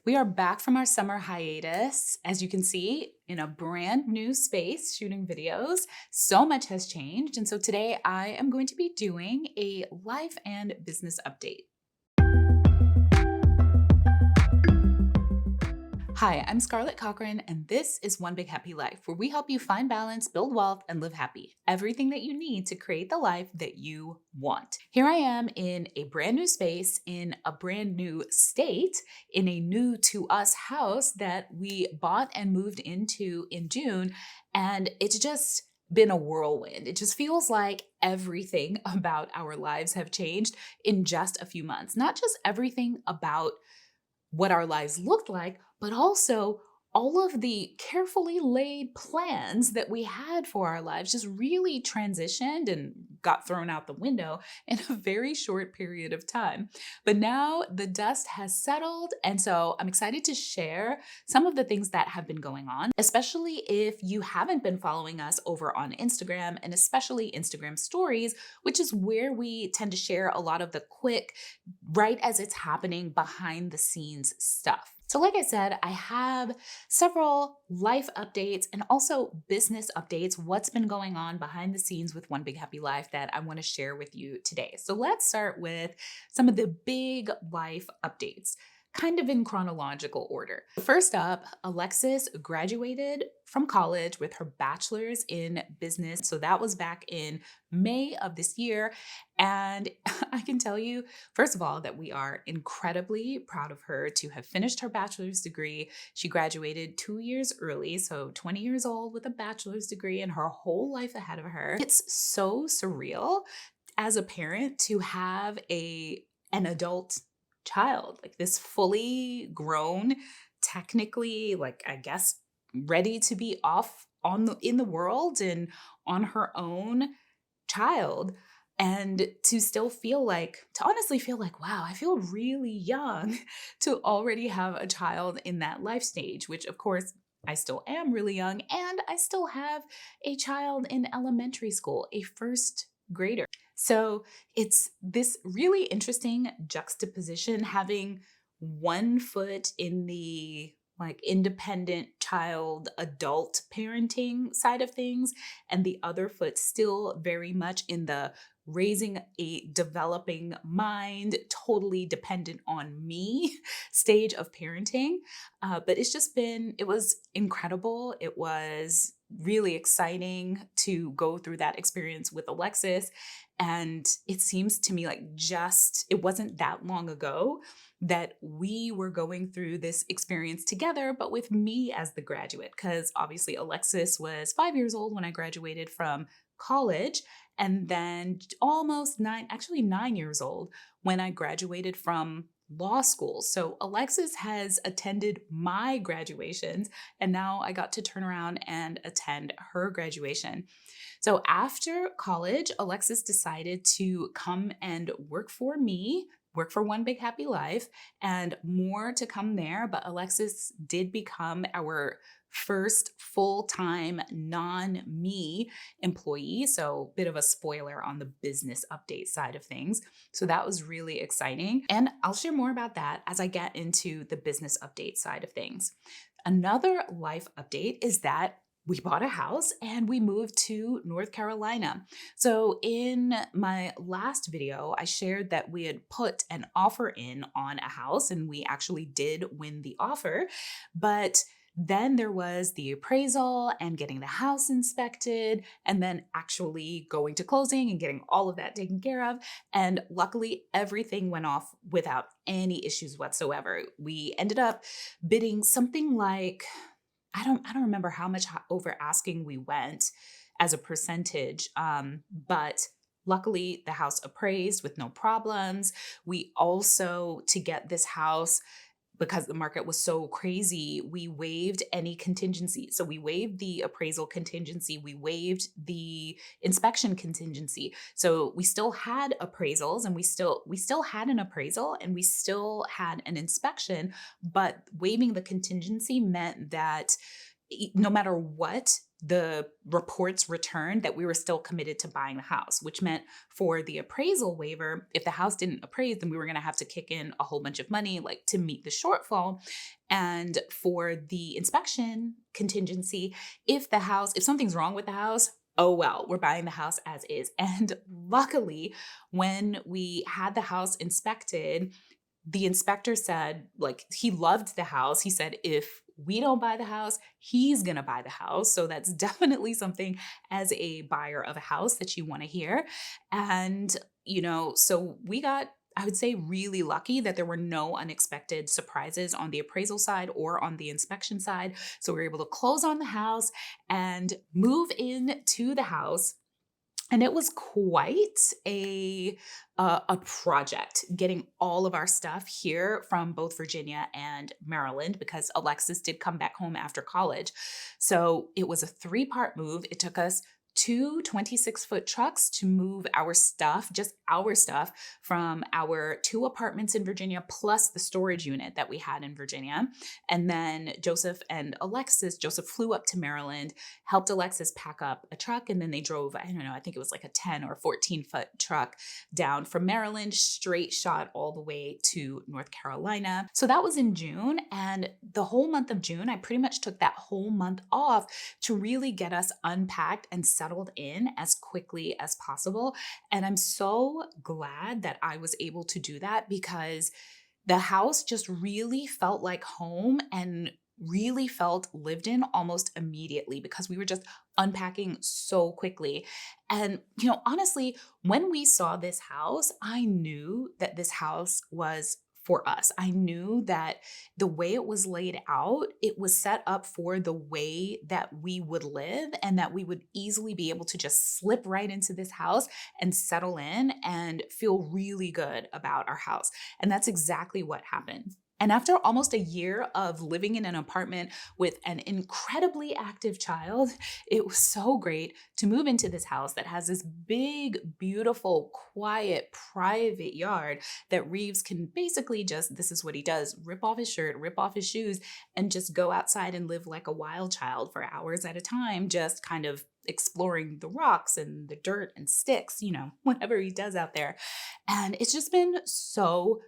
We are back from our summer hiatus, as you can see, in a brand new space shooting videos. So much has changed. And so today I am going to be doing a life and business update. Hi, I'm Scarlett Cochran, and this is One Big Happy Life, where we help you find balance, build wealth, and live happy. Everything that you need to create the life that you want. Here I am in a brand new space, in a brand new state, in a new to us house that we bought and moved into in June. And it's just been a whirlwind. It just feels like everything about our lives have changed in just a few months. Not just everything about what our lives looked like, but also all of the carefully laid plans that we had for our lives just really transitioned and got thrown out the window in a very short period of time. But now the dust has settled, and so I'm excited to share some of the things that have been going on, especially if you haven't been following us over on Instagram, and especially Instagram stories, which is where we tend to share a lot of the quick, right as it's happening, behind the scenes stuff. So like I said, I have several life updates and also business updates, what's been going on behind the scenes with One Big Happy Life that I want to share with you today. So let's start with some of the big life updates, kind of in chronological order. First up, Alexis graduated from college with her bachelor's in business. So that was back in May of this year. And I can tell you, first of all, that we are incredibly proud of her to have finished her bachelor's degree. She graduated 2 years early, so 20 years old with a bachelor's degree and her whole life ahead of her. It's so surreal as a parent to have an adult child, like this fully grown, technically, like I guess, ready to be off in the world and on her own child. And to still to honestly feel like, wow, I feel really young to already have a child in that life stage, which of course I still am really young, and I still have a child in elementary school, a first grader. So it's this really interesting juxtaposition, having one foot in the independent child adult parenting side of things, and the other foot still very much in the raising a developing mind, totally dependent on me stage of parenting. But it was incredible. It was really exciting to go through that experience with Alexis. And it seems to me like it wasn't that long ago that we were going through this experience together, but with me as the graduate, because obviously Alexis was 5 years old when I graduated from college, and then almost 9 years old when I graduated from law school. So Alexis has attended my graduations, and now I got to turn around and attend her graduation. So after college, Alexis decided to come and work for me, work for One Big Happy Life, and more to come there. But Alexis did become our first full-time non-me employee. So bit of a spoiler on the business update side of things. So that was really exciting. And I'll share more about that as I get into the business update side of things. Another life update is that we bought a house and we moved to North Carolina. So in my last video, I shared that we had put an offer in on a house, and we actually did win the offer. But then there was the appraisal and getting the house inspected, and then actually going to closing and getting all of that taken care of. And luckily, everything went off without any issues whatsoever. We ended up bidding something like, I don't remember how much over asking we went as a percentage, but luckily the house appraised with no problems. We also, to get this house, because the market was so crazy, we waived any contingency. So we waived the appraisal contingency, we waived the inspection contingency. So we still had appraisals, and we still had an appraisal, and we still had an inspection, but waiving the contingency meant that no matter what the reports returned that we were still committed to buying the house, which meant for the appraisal waiver, if the house didn't appraise, then we were going to have to kick in a whole bunch of money, like to meet the shortfall. And for the inspection contingency, if something's wrong with the house, oh well, we're buying the house as is. And luckily, when we had the house inspected, the inspector said, like, he loved the house. He said, if we don't buy the house, he's going to buy the house. So that's definitely something as a buyer of a house that you want to hear. And, so we got, I would say, really lucky that there were no unexpected surprises on the appraisal side or on the inspection side. So we were able to close on the house and move into the house. And it was quite a project getting all of our stuff here from both Virginia and Maryland, because Alexis did come back home after college. So it was a 3-part move. It took us two 26-foot trucks to move our stuff, just our stuff, from our 2 apartments in Virginia, plus the storage unit that we had in Virginia. And then Joseph flew up to Maryland, helped Alexis pack up a truck, and then they drove, I don't know, I think it was like a 10 or 14-foot truck down from Maryland, straight shot all the way to North Carolina. So that was in June. And the whole month of June, I pretty much took that whole month off to really get us unpacked and settled in as quickly as possible. And I'm so glad that I was able to do that, because the house just really felt like home and really felt lived in almost immediately, because we were just unpacking so quickly. And, honestly, when we saw this house, I knew that this house was for us. I knew that the way it was laid out, it was set up for the way that we would live, and that we would easily be able to just slip right into this house and settle in and feel really good about our house. And that's exactly what happened. And after almost a year of living in an apartment with an incredibly active child, it was so great to move into this house that has this big, beautiful, quiet, private yard that Reeves can basically this is what he does, rip off his shirt, rip off his shoes, and just go outside and live like a wild child for hours at a time, just kind of exploring the rocks and the dirt and sticks, whatever he does out there. And it's just been so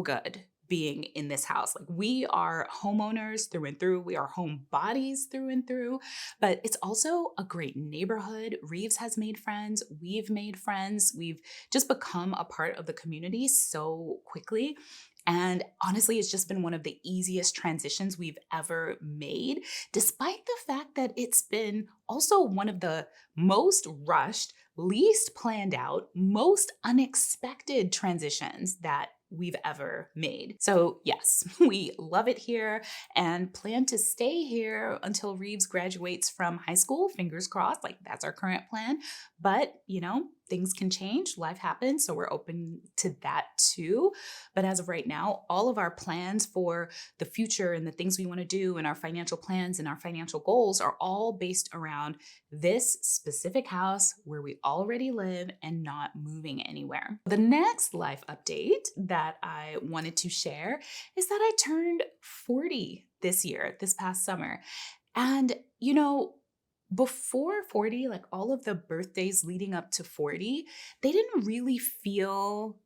good being in this house. Like, we are homeowners through and through. We are homebodies through and through, but it's also a great neighborhood. Reeves has made friends. We've made friends. We've just become a part of the community so quickly. And honestly, it's just been one of the easiest transitions we've ever made, despite the fact that it's been also one of the most rushed, least planned out, most unexpected transitions that we've ever made. So yes, we love it here and plan to stay here until Reeves graduates from high school. Fingers crossed, like that's our current plan. But, things can change, life happens, so we're open to that too. But as of right now, all of our plans for the future and the things we want to do and our financial plans and our financial goals are all based around this specific house where we already live and not moving anywhere. The next life update that I wanted to share is that I turned 40 this past summer. And, before 40, like all of the birthdays leading up to 40, they didn't really feel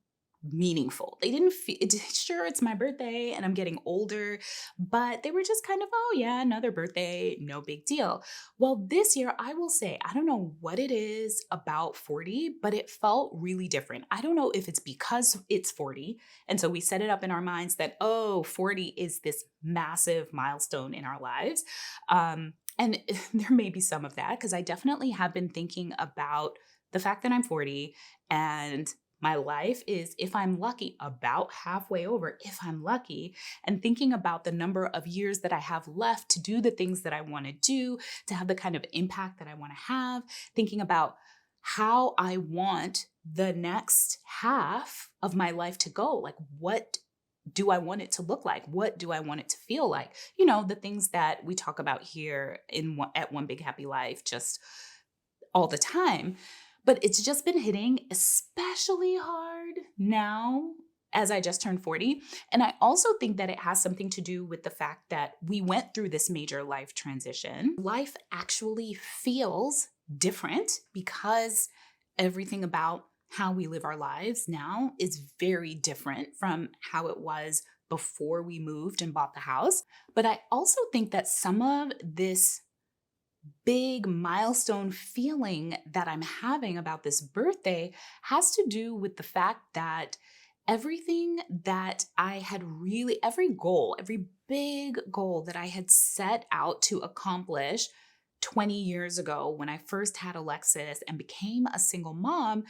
meaningful. They didn't feel, sure, it's my birthday and I'm getting older, but they were just kind of, oh yeah, another birthday, no big deal. Well, this year, I will say, I don't know what it is about 40, but it felt really different. I don't know if it's because it's 40. And so we set it up in our minds that, 40 is this massive milestone in our lives. And there may be some of that, because I definitely have been thinking about the fact that I'm 40 and my life is, if I'm lucky, about halfway over, if I'm lucky, and thinking about the number of years that I have left to do the things that I want to do, to have the kind of impact that I want to have, thinking about how I want the next half of my life to go. Like, what do I want it to look like? What do I want it to feel like? The things that we talk about here at One Big Happy Life just all the time. But it's just been hitting especially hard now as I just turned 40. And I also think that it has something to do with the fact that we went through this major life transition. Life actually feels different because everything about how we live our lives now is very different from how it was before we moved and bought the house. But I also think that some of this big milestone feeling that I'm having about this birthday has to do with the fact that everything that I had really, every big goal that I had set out to accomplish 20 years ago when I first had Alexis and became a single mom,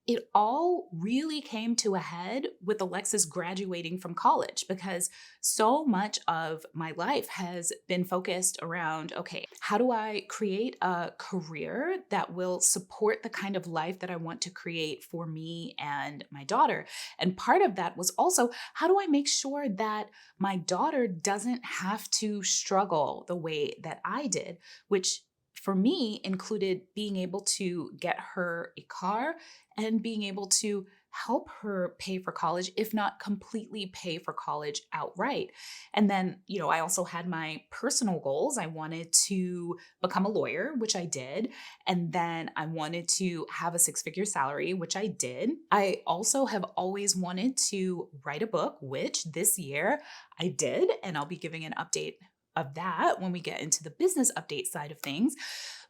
it all really came to a head with Alexis graduating from college, because so much of my life has been focused around, okay, how do I create a career that will support the kind of life that I want to create for me and my daughter? And part of that was also, how do I make sure that my daughter doesn't have to struggle the way that I did, which for me included being able to get her a car and being able to help her pay for college, if not completely pay for college outright. And then, I also had my personal goals. I wanted to become a lawyer, which I did. And then I wanted to have a 6-figure salary, which I did. I also have always wanted to write a book, which this year I did. And I'll be giving an update of that when we get into the business update side of things.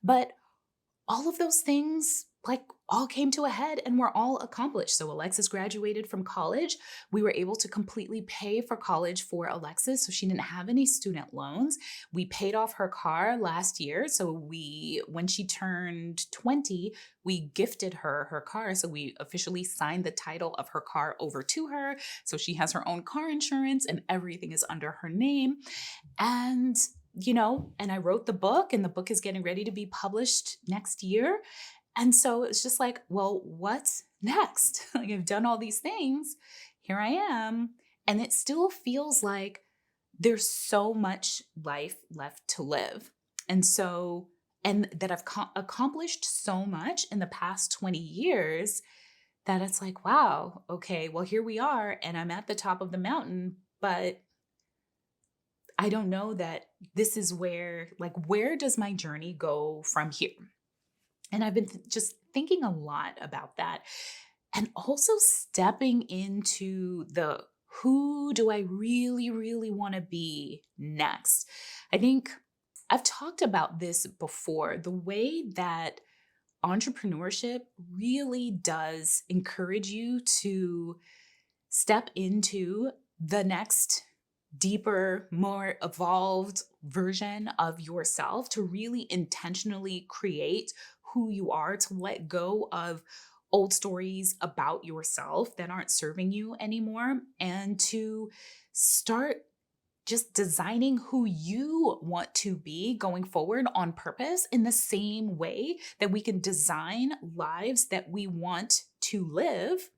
But all of those things all came to a head and were all accomplished. So Alexis graduated from college. We were able to completely pay for college for Alexis, so she didn't have any student loans. We paid off her car last year. So when she turned 20, we gifted her her car. So we officially signed the title of her car over to her. So she has her own car insurance and everything is under her name. And and I wrote the book, and the book is getting ready to be published next year. And so it's just like, well, what's next? I've done all these things. Here I am. And it still feels like there's so much life left to live. And that I've accomplished so much in the past 20 years that it's like, wow, okay, well, here we are. And I'm at the top of the mountain, but I don't know that this is where does my journey go from here? And I've been just thinking a lot about that. And also stepping into the who do I really, really want to be next? I think I've talked about this before, the way that entrepreneurship really does encourage you to step into the next deeper, more evolved version of yourself, to really intentionally create who you are, to let go of old stories about yourself that aren't serving you anymore, and to start just designing who you want to be going forward on purpose, in the same way that we can design lives that we want to live.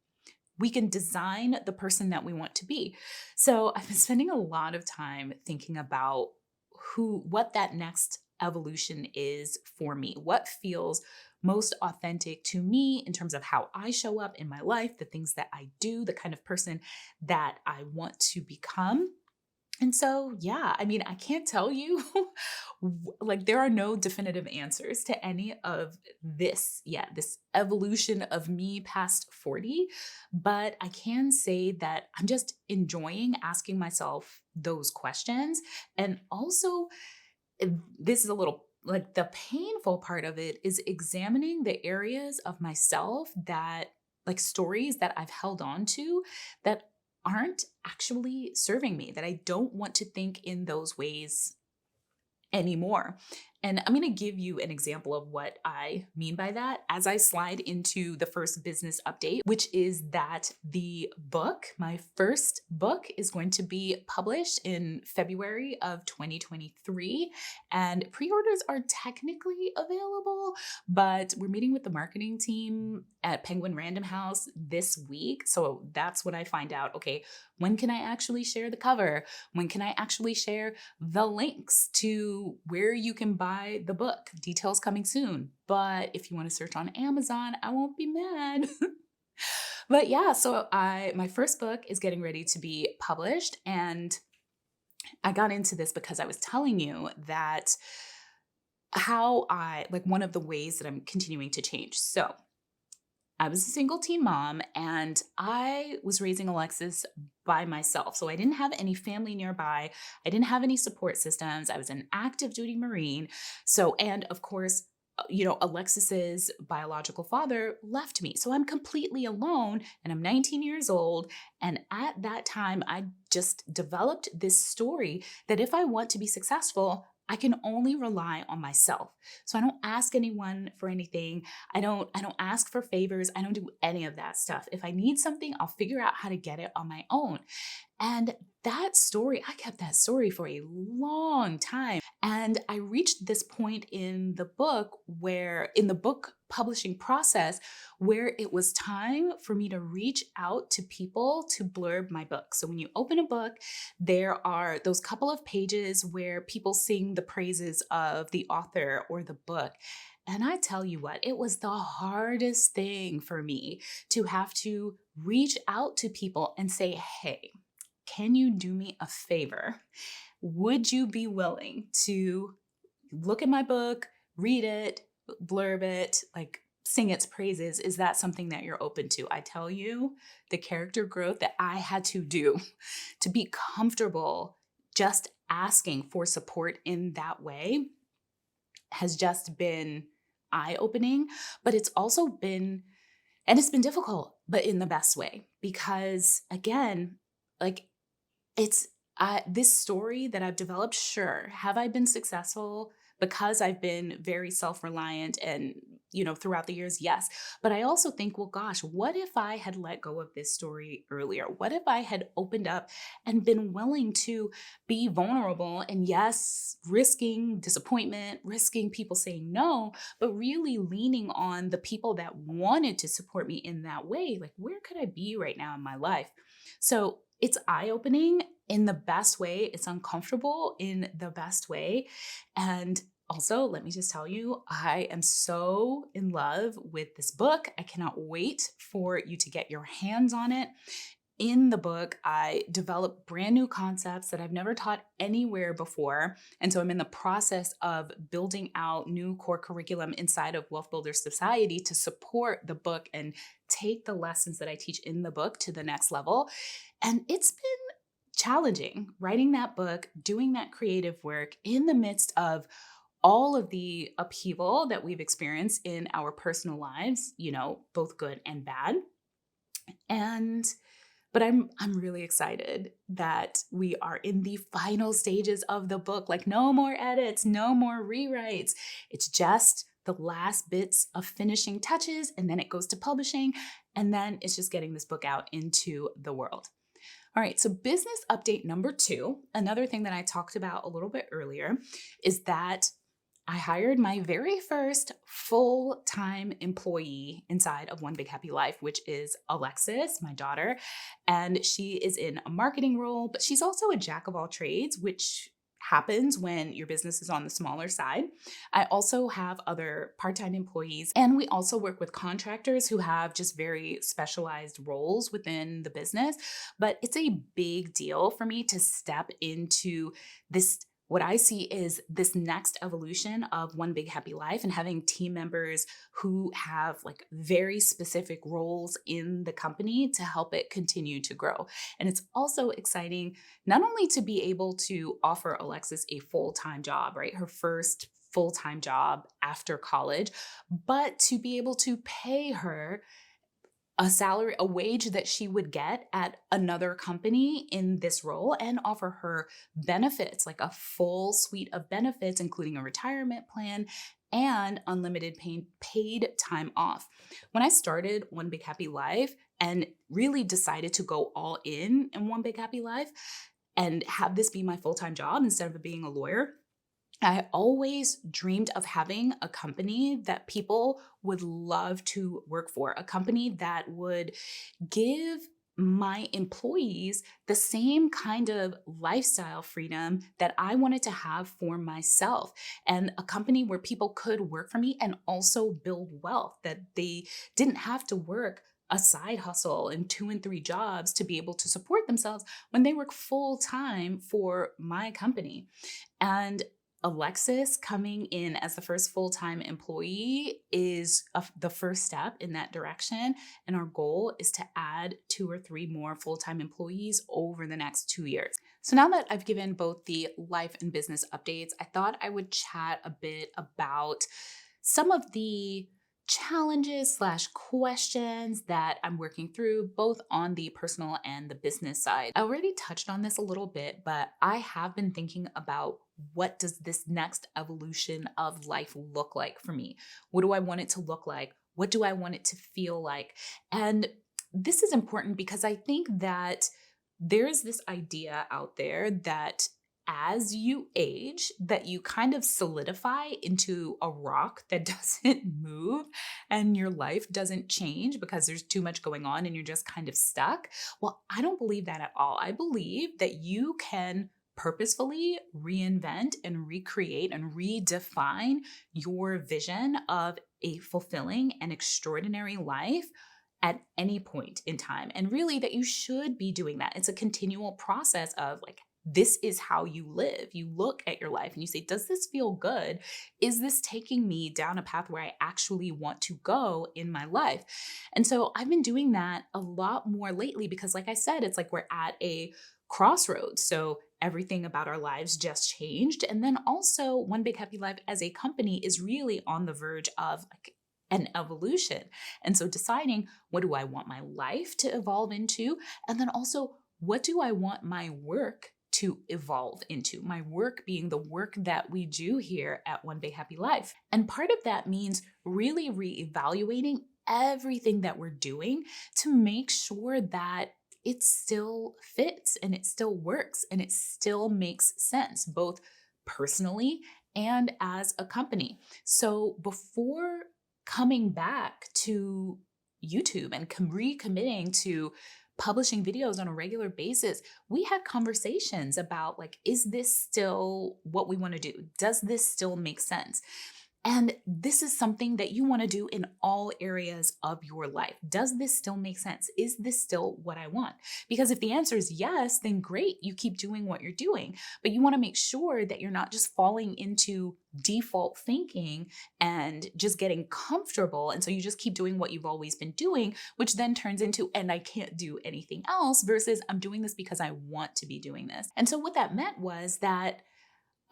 We can design the person that we want to be. So I've been spending a lot of time thinking about what that next evolution is for me, what feels most authentic to me in terms of how I show up in my life, the things that I do, the kind of person that I want to become. And so, yeah, I can't tell you, there are no definitive answers to any of this yet, this evolution of me past 40. But I can say that I'm just enjoying asking myself those questions. And also, this is a little the painful part of it is examining the areas of myself that, stories that I've held on to that aren't actually serving me, that I don't want to think in those ways anymore. And I'm going to give you an example of what I mean by that as I slide into the first business update, which is that my first book is going to be published in February of 2023. And pre-orders are technically available, but we're meeting with the marketing team at Penguin Random House this week. So that's when I find out, okay, when can I actually share the cover? When can I actually share the links to where you can buy the book? Details coming soon. But if you want to search on Amazon, I won't be mad. But yeah, so my first book is getting ready to be published, and I got into this because I was telling you that how I like one of the ways that I'm continuing to change. So I was a single teen mom and I was raising Alexis by myself. So I didn't have any family nearby. I didn't have any support systems. I was an active duty Marine. So, and of course, Alexis's biological father left me. So I'm completely alone and I'm 19 years old. And at that time, I just developed this story that if I want to be successful, I can only rely on myself. So I don't ask anyone for anything. I don't ask for favors. I don't do any of that stuff. If I need something, I'll figure out how to get it on my own. And that story, I kept that story for a long time. And I reached this point in the book in the book publishing process, where it was time for me to reach out to people to blurb my book. So when you open a book, there are those couple of pages where people sing the praises of the author or the book. And I tell you what, it was the hardest thing for me to have to reach out to people and say, hey, can you do me a favor? Would you be willing to look at my book, read it, blurb it, like sing its praises? Is that something that you're open to? I tell you, the character growth that I had to do to be comfortable just asking for support in that way has just been eye-opening, but it's been difficult, but in the best way, because again, like it's this story that I've developed. Sure, have I been successful because I've been very self-reliant and, throughout the years? Yes. But I also think, well, gosh, what if I had let go of this story earlier? What if I had opened up and been willing to be vulnerable and, yes, risking disappointment, risking people saying no, but really leaning on the people that wanted to support me in that way? Like, where could I be right now in my life? So it's eye-opening in the best way. It's uncomfortable in the best way. And also, let me just tell you, I am so in love with this book. I cannot wait for you to get your hands on it. In the book, I develop brand new concepts that I've never taught anywhere before. And so I'm in the process of building out new core curriculum inside of Wealth Builder Society to support the book and take the lessons that I teach in the book to the next level. And it's been challenging writing that book, doing that creative work in the midst of all of the upheaval that we've experienced in our personal lives, both good and bad. And but I'm really excited that we are in the final stages of the book. Like, no more edits, no more rewrites. It's just the last bits of finishing touches, and then it goes to publishing, and then it's just getting this book out into the world. All right, so business update number 2, another thing that I talked about a little bit earlier, is that I hired my very first full-time employee inside of One Big Happy Life, which is Alexis, my daughter. And she is in a marketing role, but she's also a jack of all trades, which happens when your business is on the smaller side. I also have other part-time employees, and we also work with contractors who have just very specialized roles within the business. But it's a big deal for me to step into this. What I see is this next evolution of One Big Happy Life and having team members who have like very specific roles in the company to help it continue to grow. And it's also exciting not only to be able to offer Alexis a full-time job, right? Her first full-time job after college, but to be able to pay her a salary, a wage that she would get at another company in this role, and offer her benefits, like a full suite of benefits, including a retirement plan and unlimited paid time off. When I started One Big Happy Life and really decided to go all in One Big Happy Life and have this be my full-time job instead of being a lawyer, I always dreamed of having a company that people would love to work for, a company that would give my employees the same kind of lifestyle freedom that I wanted to have for myself, and a company where people could work for me and also build wealth, that they didn't have to work a side hustle and 2 and 3 jobs to be able to support themselves when they work full time for my company. And Alexis coming in as the first full time employee is the first step in that direction. And our goal is to add 2 or 3 more full time employees over the next 2 years. So now that I've given both the life and business updates, I thought I would chat a bit about some of the challenges slash questions that I'm working through both on the personal and the business side. I already touched on this a little bit, but I have been thinking about what does this next evolution of life look like for me? What do I want it to look like? What do I want it to feel like? And this is important because I think that there's this idea out there that as you age, that you kind of solidify into a rock that doesn't move and your life doesn't change because there's too much going on and you're just kind of stuck. Well, I don't believe that at all. I believe that you can purposefully reinvent and recreate and redefine your vision of a fulfilling and extraordinary life at any point in time. And really, that you should be doing that. It's a continual process of like, this is how you live. You look at your life and you say, does this feel good? Is this taking me down a path where I actually want to go in my life? And so I've been doing that a lot more lately because, like I said, it's like we're at a crossroads. So everything about our lives just changed. And then also, One Big Happy Life as a company is really on the verge of like an evolution. And so deciding, what do I want my life to evolve into? And then also, what do I want my work to evolve into? My work being the work that we do here at One Big Happy Life. And part of that means really reevaluating everything that we're doing to make sure that it still fits and it still works and it still makes sense, both personally and as a company. So before coming back to YouTube and recommitting to publishing videos on a regular basis, we had conversations about like, is this still what we want to do? Does this still make sense? And this is something that you want to do in all areas of your life. Does this still make sense? Is this still what I want? Because if the answer is yes, then great, you keep doing what you're doing. But you want to make sure that you're not just falling into default thinking and just getting comfortable. And so you just keep doing what you've always been doing, which then turns into, and I can't do anything else, versus I'm doing this because I want to be doing this. And so what that meant was that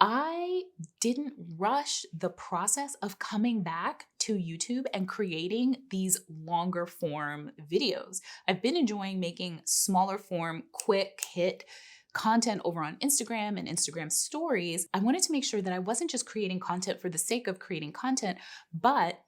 I didn't rush the process of coming back to YouTube and creating these longer form videos. I've been enjoying making smaller form, quick hit content over on Instagram and Instagram stories. I wanted to make sure that I wasn't just creating content for the sake of creating content, but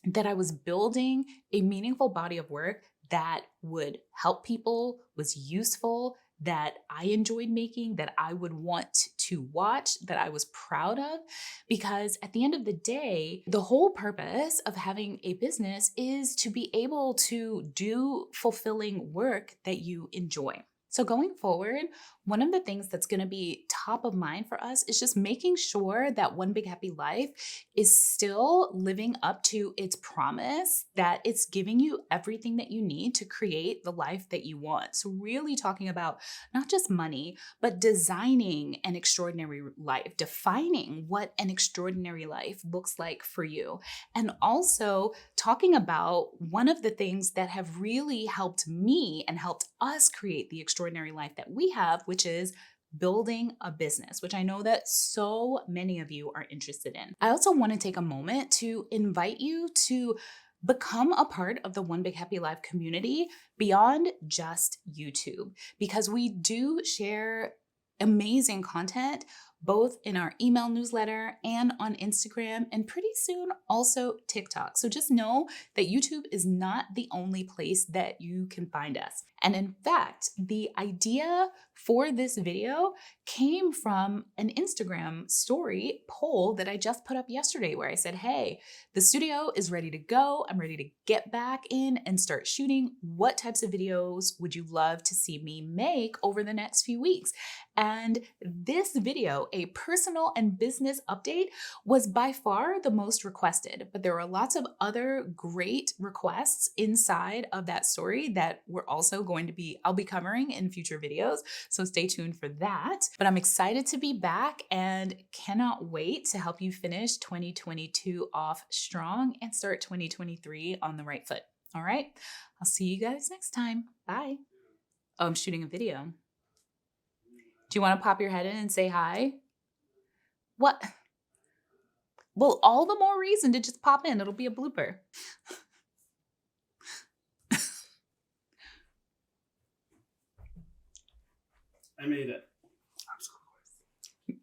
that I was building a meaningful body of work that would help people, was useful, that I enjoyed making, that I would want to watch, that I was proud of. Because at the end of the day, the whole purpose of having a business is to be able to do fulfilling work that you enjoy. So going forward, one of the things that's going to be top of mind for us is just making sure that One Big Happy Life is still living up to its promise that it's giving you everything that you need to create the life that you want. So really talking about not just money, but designing an extraordinary life, defining what an extraordinary life looks like for you. And also talking about one of the things that have really helped me and helped us create the extraordinary life that we have, which is building a business, which I know that so many of you are interested in. I also want to take a moment to invite you to become a part of the One Big Happy Life community beyond just YouTube, because we do share amazing content both in our email newsletter and on Instagram, and pretty soon also TikTok. So just know that YouTube is not the only place that you can find us. And in fact, the idea for this video came from an Instagram story poll that I just put up yesterday, where I said, hey, the studio is ready to go. I'm ready to get back in and start shooting. What types of videos would you love to see me make over the next few weeks? And this video video, a personal and business update, was by far the most requested, but there were lots of other great requests inside of that story that I'll be covering in future videos. So stay tuned for that. But I'm excited to be back and cannot wait to help you finish 2022 off strong and start 2023 on the right foot. All right. I'll see you guys next time. Bye. Oh, I'm shooting a video. Do you want to pop your head in and say hi? What? Well, all the more reason to just pop in. It'll be a blooper. I made it. I'm so close.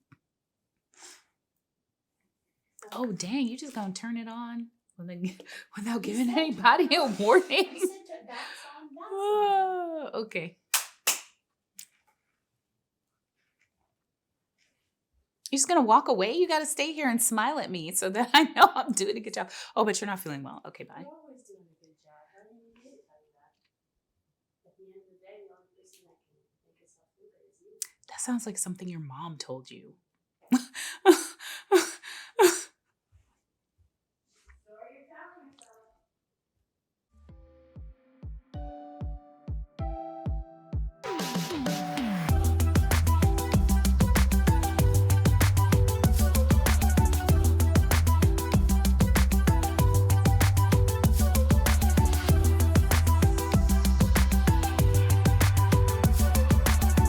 Oh, dang. You just gonna turn it on without giving anybody a warning? Oh, okay. You're just gonna walk away? You gotta stay here and smile at me so that I know I'm doing a good job. Oh, but you're not feeling well. Okay, bye. You're always doing a good job. How do you need to tell you that? At the end of the day, the only person that can make yourself look good is you. That sounds like something your mom told you.